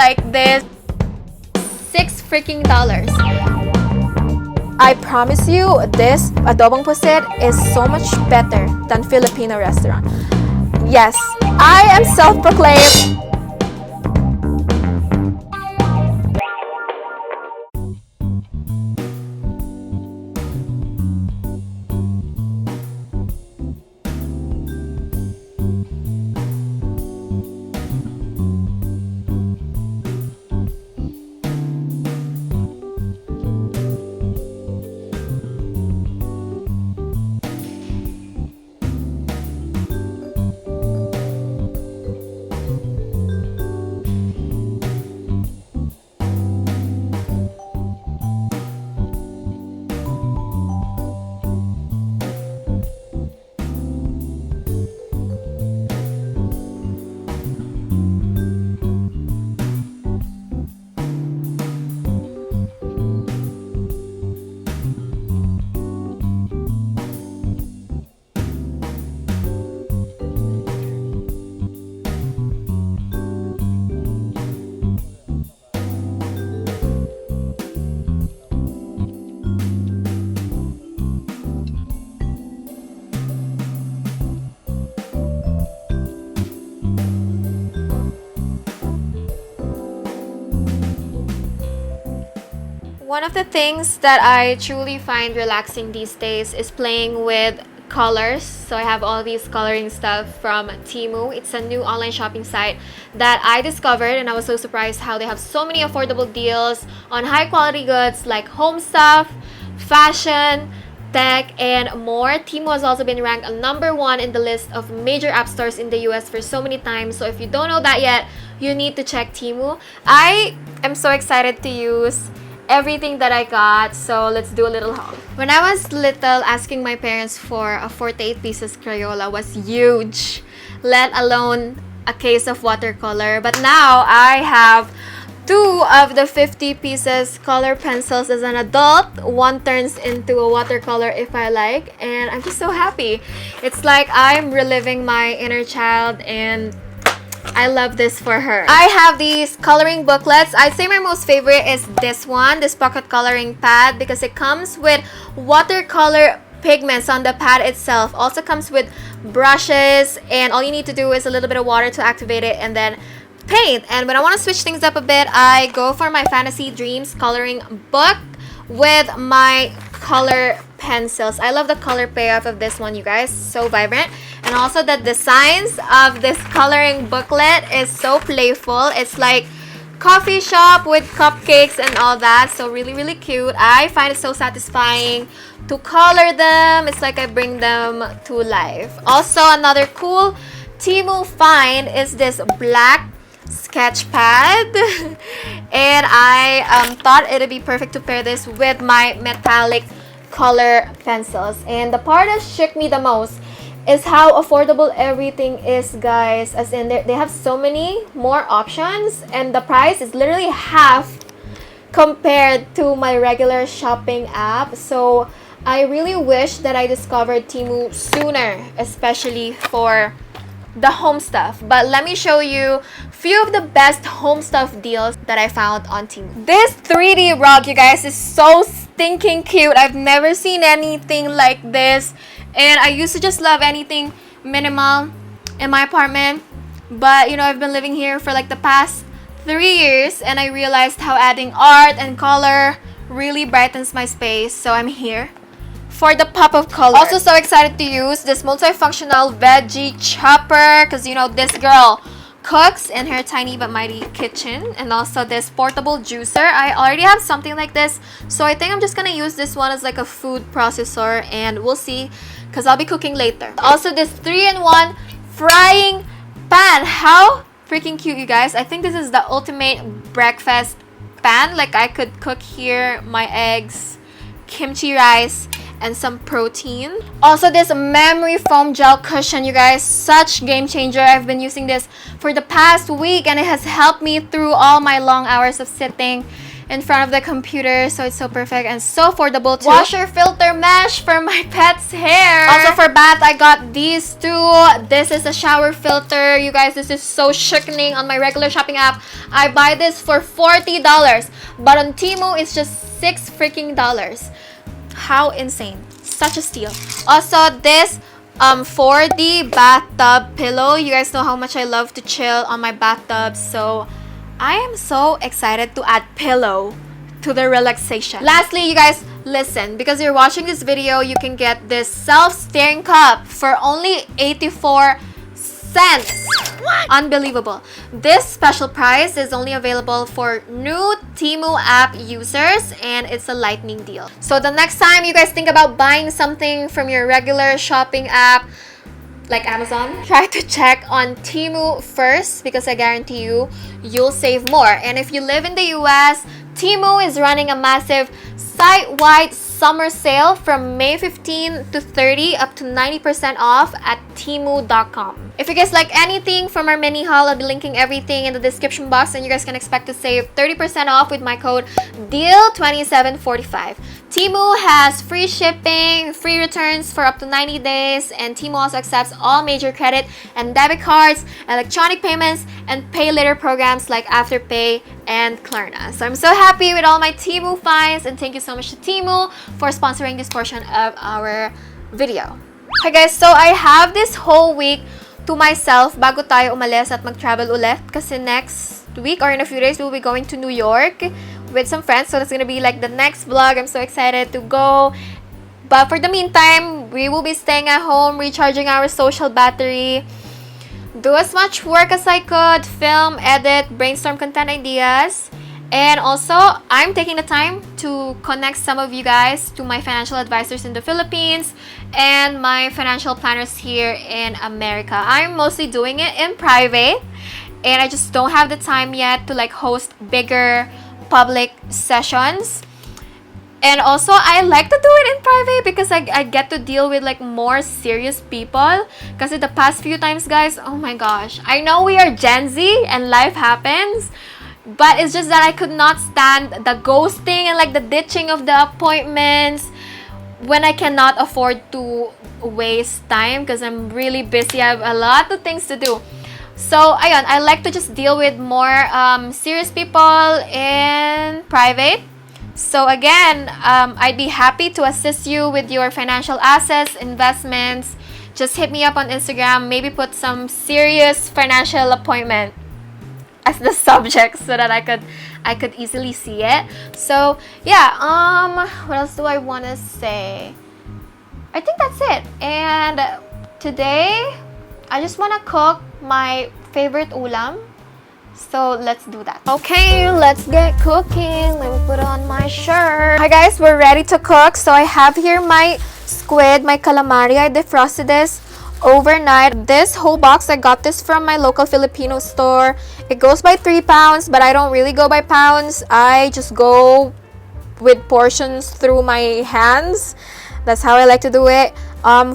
like this. $6 freaking. I promise you, this adobong pusit is so much better than Filipino restaurant. Yes, I am self-proclaimed. One of the things that I truly find relaxing these days is playing with colors. So I have all these coloring stuff from Temu. It's a new online shopping site that I discovered, and I was so surprised how they have so many affordable deals on high quality goods like home stuff, fashion, tech, and more. Temu has also been ranked #1 in the list of major app stores in the US for so many times. So if you don't know that yet, you need to check Temu. I am so excited to use everything that I got, so let's do a little haul. When I was little, asking my parents for a 48 pieces Crayola was huge, let alone a case of watercolor. But now I have 2 of the 50 pieces color pencils as an adult. One turns into a watercolor if I like, and I'm just so happy. It's like I'm reliving my inner child, and I love this for her. I have these coloring booklets. I'd say my most favorite is this one, this pocket coloring pad, because it comes with watercolor pigments on the pad itself. Also comes with brushes, and all you need to do is a little bit of water to activate it and then paint. And when I want to switch things up a bit, I go for my Fantasy Dreams coloring book with my color pencils. I love the color payoff of this one, you guys. So vibrant. And also the designs of this coloring booklet is so playful. It's like coffee shop with cupcakes and all that. So really, really cute. I find it so satisfying to color them. It's like I bring them to life. Also, another cool Temu find is this black sketch pad. And I thought it'd be perfect to pair this with my metallic color pencils. And the part that shook me the most is how affordable everything is, guys. As in, they have so many more options, and the price is literally half compared to my regular shopping app. So I really wish that I discovered Temu sooner, especially for the home stuff. But let me show you a few of the best home stuff deals that I found on Temu. This 3D rug, you guys, is so stinking cute. I've never seen anything like this, and I used to just love anything minimal in my apartment. But you know, I've been living here for like the past 3 years, and I realized how adding art and color really brightens my space. So I'm here for the pop of color. Also so excited to use this multifunctional veggie chopper, because you know this girl cooks in her tiny but mighty kitchen. And also this portable juicer. I already have something like this, so I think I'm just gonna use this one as like a food processor, and we'll see, because I'll be cooking later. Also this 3-in-1 frying pan. How freaking cute, you guys. I think this is the ultimate breakfast pan. Like I could cook here my eggs, kimchi rice, and some protein. Also this memory foam gel cushion, you guys, such game changer. I've been using this for the past week, and it has helped me through all my long hours of sitting in front of the computer, so it's so perfect and so affordable too. Washer filter mesh for my pet's hair. Also for bath, I got these two. This is a shower filter. You guys, this is so sickening. On my regular shopping app, I buy this for $40, but on Temu, it's just $6 freaking. How insane. Such a steal. Also, this for the bathtub pillow. You guys know how much I love to chill on my bathtub, so I am so excited to add pillow to the relaxation. Lastly, you guys, listen, because you're watching this video, you can get this self-stirring cup for only 84 cents. What? Unbelievable. This special price is only available for new Temu app users, and it's a lightning deal. So the next time you guys think about buying something from your regular shopping app like Amazon, try to check on Temu first, because I guarantee you, you'll save more. And if you live in the US, Temu is running a massive site-wide summer sale from May 15 to 30, up to 90% off at temu.com. If you guys like anything from our mini haul, I'll be linking everything in the description box, and you guys can expect to save 30% off with my code DEAL2745. Temu has free shipping, free returns for up to 90 days, and Temu also accepts all major credit and debit cards, electronic payments, and pay later programs like afterpay and Klarna. So I'm so happy with all my Temu finds, and thank you so much to Temu for sponsoring this portion of our video. Hi guys, so I have this whole week to myself bago tayo umalis at mag-travel ulit, kasi next week or in a few days we'll be going to New York with some friends, so that's gonna be like the next vlog. I'm so excited to go, but for the meantime, we will be staying at home, recharging our social battery, do as much work as I could, film, edit, brainstorm content ideas. And also, I'm taking the time to connect some of you guys to my financial advisors in the Philippines and my financial planners here in America. I'm mostly doing it in private, and I just don't have the time yet to like host bigger public sessions. And also, I like to do it in private because I get to deal with like more serious people. Because the past few times, guys, oh my gosh, I know we are Gen Z and life happens, but it's just that I could not stand the ghosting and like the ditching of the appointments when I cannot afford to waste time because I'm really busy. I have a lot of things to do. So, ayun, I like to just deal with more serious people in private. So again, I'd be happy to assist you with your financial assets, investments. Just hit me up on Instagram. Maybe put some serious financial appointment as the subject so that I could easily see it. So yeah, what else do I want to say? I think that's it. And today, I just want to cook my favorite ulam. So let's do that. Okay, let's get cooking. Let me put on my shirt. Hi guys, we're ready to cook. So I have here my squid, my calamari. I defrosted this overnight. This whole box, I got this from my local Filipino store. It goes by 3 pounds, but I don't really go by pounds. I just go with portions through my hands. That's how I like to do it.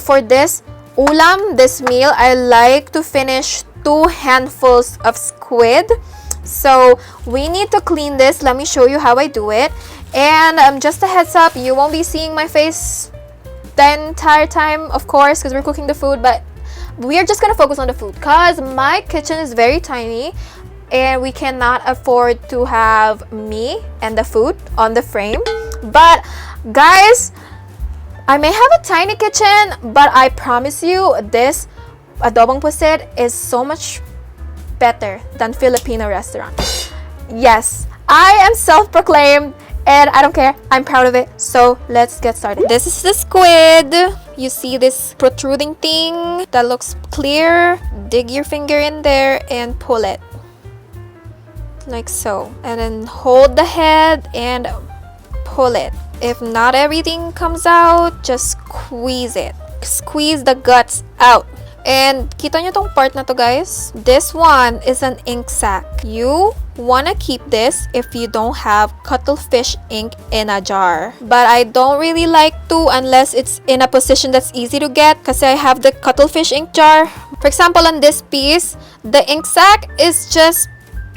For this ulam, this meal, I like to finish 2 handfuls of squid. So we need to clean this. Let me show you how I do it. And just a heads up, you won't be seeing my face the entire time, of course, because we're cooking the food, but we are just gonna focus on the food because my kitchen is very tiny and we cannot afford to have me and the food on the frame. But guys, I may have a tiny kitchen, but I promise you this adobong pusit is so much better than Filipino restaurants. Yes, I am self-proclaimed and I don't care. I'm proud of it. So let's get started. This is the squid. You see this protruding thing that looks clear? Dig your finger in there and pull it. Like so. And then hold the head and pull it. If not everything comes out, just squeeze it. Squeeze the guts out. And kita nyo tong part na to, guys? This one is an ink sac. You wanna keep this if you don't have cuttlefish ink in a jar. But I don't really like to unless it's in a position that's easy to get because I have the cuttlefish ink jar. For example, on this piece, the ink sac is just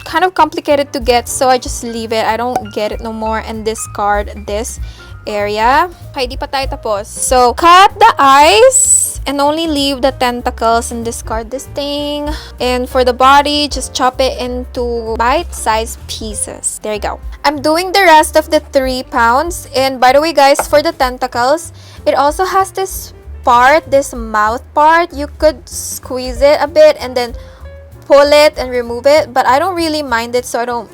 kind of complicated to get, so I just leave it. I don't get it no more and discard this area. Okay, di pa tayo tapos. So, cut the eyes and only leave the tentacles and discard this thing. And for the body, just chop it into bite-sized pieces. There you go. I'm doing the rest of the 3 pounds. And by the way, guys, for the tentacles, it also has this part, this mouth part. You could squeeze it a bit and then pull it and remove it. But I don't really mind it, so I don't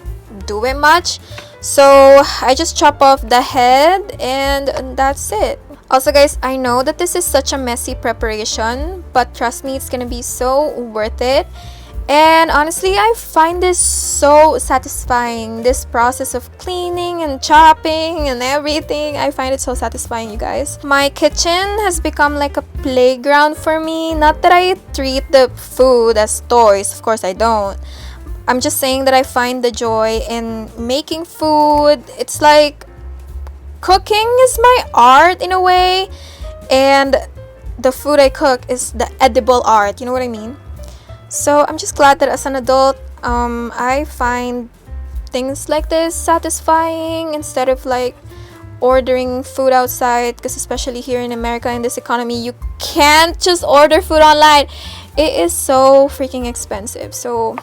do it much. So I just chop off the head and that's it. Also, guys, I know that this is such a messy preparation, but trust me, it's gonna be so worth it. And honestly, I find this so satisfying, this process of cleaning and chopping and everything. I find it so satisfying, you guys. My kitchen has become like a playground for me. Not that I treat the food as toys, of course I don't. I'm just saying that I find the joy in making food. It's like cooking is my art in a way, and the food I cook is the edible art. You know what I mean? So I'm just glad that as an adult, I find things like this satisfying instead of like ordering food outside, because especially here in America in this economy, you can't just order food online. It is so freaking expensive. So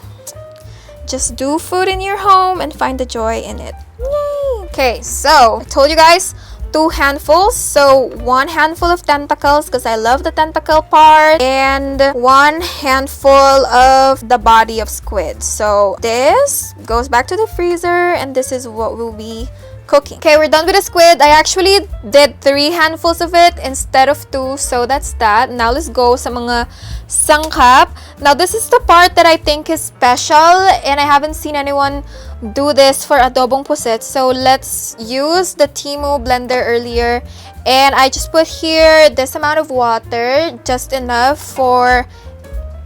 just do food in your home and find the joy in it. Yay! Okay, so I told you guys 2 handfuls. So 1 handful of tentacles because I love the tentacle part, and 1 handful of the body of squid. So this goes back to the freezer, and this is what we'll be cooking. Okay, we're done with the squid. I actually did 3 handfuls of it instead of 2, so that's that. Now let's go sa mga sangkap. Now this is the part that I think is special, and I haven't seen anyone do this for adobong pusit. So let's use the Temu blender earlier, and I just put here this amount of water, just enough for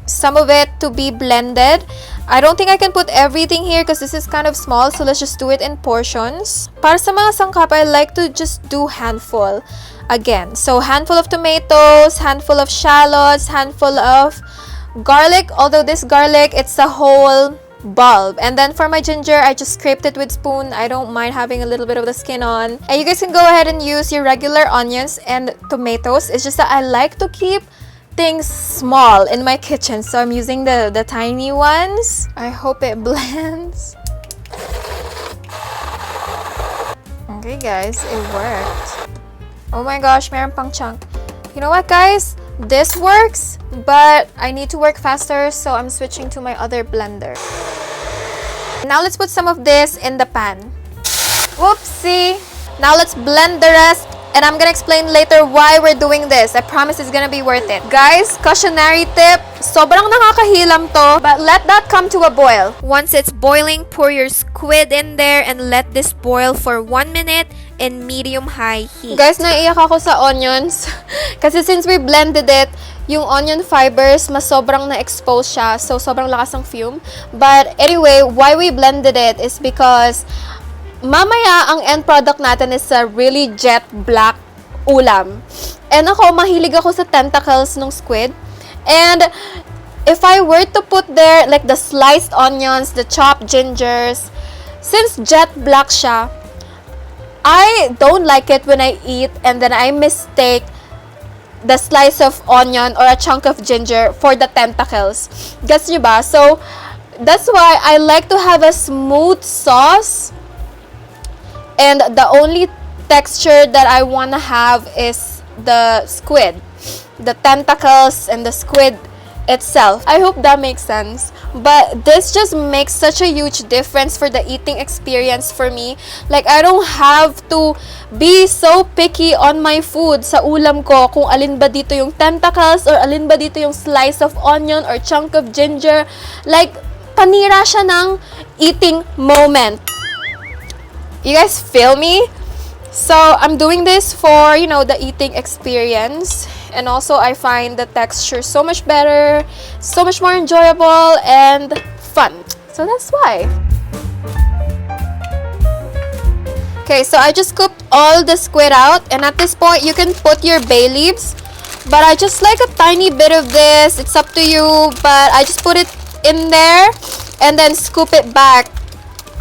some of it to be blended. I don't think I can put everything here because this is kind of small, so let's just do it in portions. Para sa mga sangkap, I like to just do handful again. So handful of tomatoes, handful of shallots, handful of garlic, although this garlic, it's a whole bulb. And then for my ginger, I just scraped it with spoon. I don't mind having a little bit of the skin on. And you guys can go ahead and use your regular onions and tomatoes. It's just that I like to keep things small in my kitchen, so I'm using the tiny ones. I hope it blends. Okay guys, it worked. Oh my gosh, meron pang chunk. You know what guys? This works, but I need to work faster, so I'm switching to my other blender. Now let's put some of this in the pan. Whoopsie! Now let's blend the rest, and I'm gonna explain later why we're doing this. I promise it's gonna be worth it. Guys, cautionary tip, sobrang nakakahilam to, but let that come to a boil. Once it's boiling, pour your squid in there and let this boil for 1 minute in medium-high heat. Guys, naiiyak ako sa onions. Kasi since we blended it, yung onion fibers, mas sobrang na-expose siya. So, sobrang lakas ng fume. But anyway, why we blended it is because mamaya, ang end product natin is a really jet black ulam. And ako, mahilig ako sa tentacles ng squid. And if I were to put there, like the sliced onions, the chopped gingers, since jet black siya, I don't like it when I eat and then I mistake the slice of onion or a chunk of ginger for the tentacles. Gets nyo ba? So, that's why I like to have a smooth sauce. And the only texture that I want to have is the squid. The tentacles and the squid itself. I hope that makes sense. But this just makes such a huge difference for the eating experience for me. Like, I don't have to be so picky on my food sa ulam ko kung alin ba dito yung tentacles or alin ba dito yung slice of onion or chunk of ginger. Like, panira siya ng eating moment. You guys feel me? So, I'm doing this for, you know, the eating experience. And also, I find the texture so much better, so much more enjoyable, and fun. So, that's why. Okay, so I just scooped all the squid out. And at this point, you can put your bay leaves. But I just like a tiny bit of this. It's up to you. But I just put it in there. and then scoop it back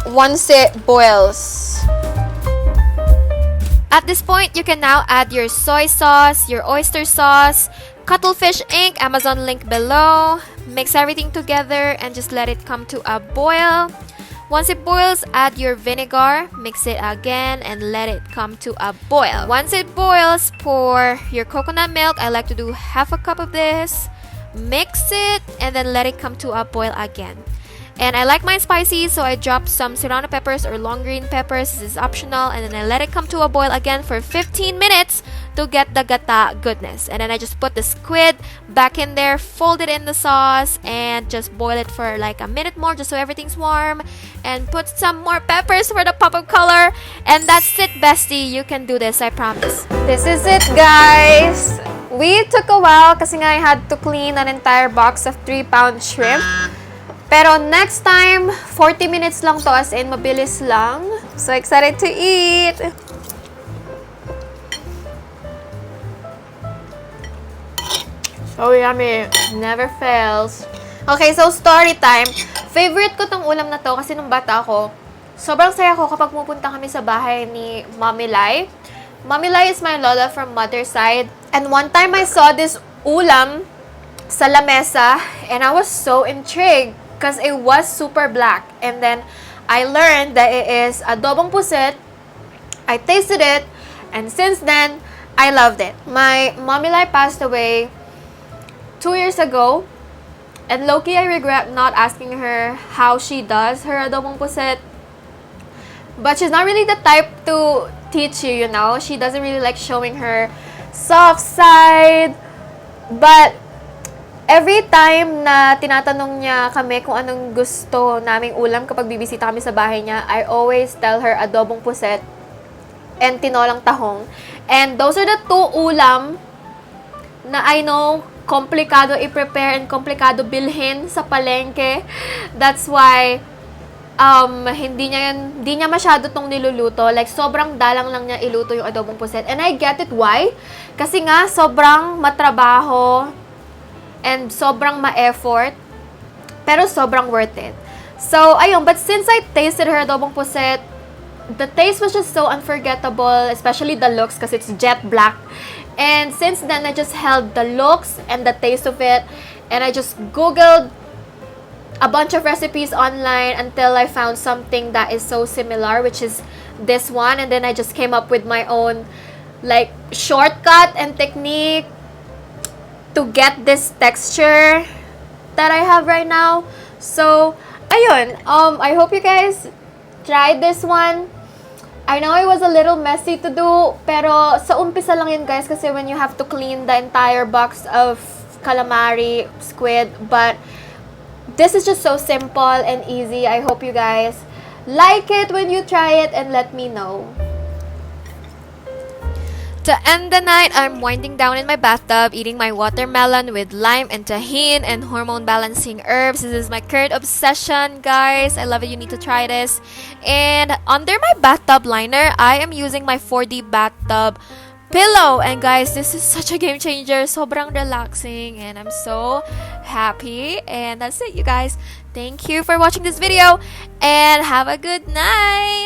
once it boils. At this point, you can now add your soy sauce, your oyster sauce, cuttlefish ink, Amazon link below. Mix everything together and just let it come to a boil. Once it boils, add your vinegar, mix it again, and let it come to a boil. Once it boils, pour your coconut milk. I like to do half a cup of this. Mix it, and then let it come to a boil again. And I like mine spicy, so I drop some serrano peppers or long green peppers. This is optional. And then I let it come to a boil again for 15 minutes to get the gata goodness. And then I just put the squid back in there, fold it in the sauce, and just boil it for like a minute more just so everything's warm. And put some more peppers for the pop of color. And that's it, bestie. You can do this, I promise. This is it, guys. We took a while kasi nga I had to clean an entire box of 3-pound shrimp. Pero next time, 40 minutes lang to, as in mabilis lang. So excited to eat! So yummy. Never fails. Okay, so story time. Favorite ko tong ulam na to kasi nung bata ako, sobrang saya ko kapag pupunta kami sa bahay ni Mommy Lai. Mommy Lai is my lola from mother's side. And one time I saw this ulam sa lamesa and I was so intrigued because it was super black. And then I learned that it is adobong pusit. I tasted it, and since then, I loved it. My mommy Lai passed away 2 years ago, and low-key I regret not asking her how she does her adobong pusit. But she's not really the type to teach you, you know? She doesn't really like showing her soft side. But every time na tinatanong niya kami kung anong gusto naming ulam kapag bibisita kami sa bahay niya, I always tell her adobong puset and tinolang tahong. And those are the two ulam na I know komplikado i-prepare and komplikado bilhin sa palengke. That's why hindi niya masyado tong niluluto. Like, sobrang dalang lang niya iluto yung adobong puset. And I get it why. Kasi nga, sobrang matrabaho and sobrang ma-effort, pero sobrang worth it. So, ayun, but since I tasted her adobong puset, the taste was just so unforgettable, especially the looks kasi it's jet black. And since then, I just held the looks and the taste of it, and I just Googled a bunch of recipes online until I found something that is so similar, which is this one. And then I just came up with my own, like, shortcut and technique to get this texture that I have right now. So, ayun. I hope you guys tried this one. I know it was a little messy to do, pero sa umpisa lang yun, guys, kasi when you have to clean the entire box of calamari, squid, but this is just so simple and easy. I hope you guys like it when you try it and let me know. To end the night, I'm winding down in my bathtub, eating my watermelon with lime and tahini and hormone-balancing herbs. This is my current obsession, guys. I love it. You need to try this. And under my bathtub liner, I am using my 4D bathtub pillow. And guys, this is such a game changer. Sobrang relaxing, and I'm so happy. And that's it, you guys. Thank you for watching this video, and have a good night.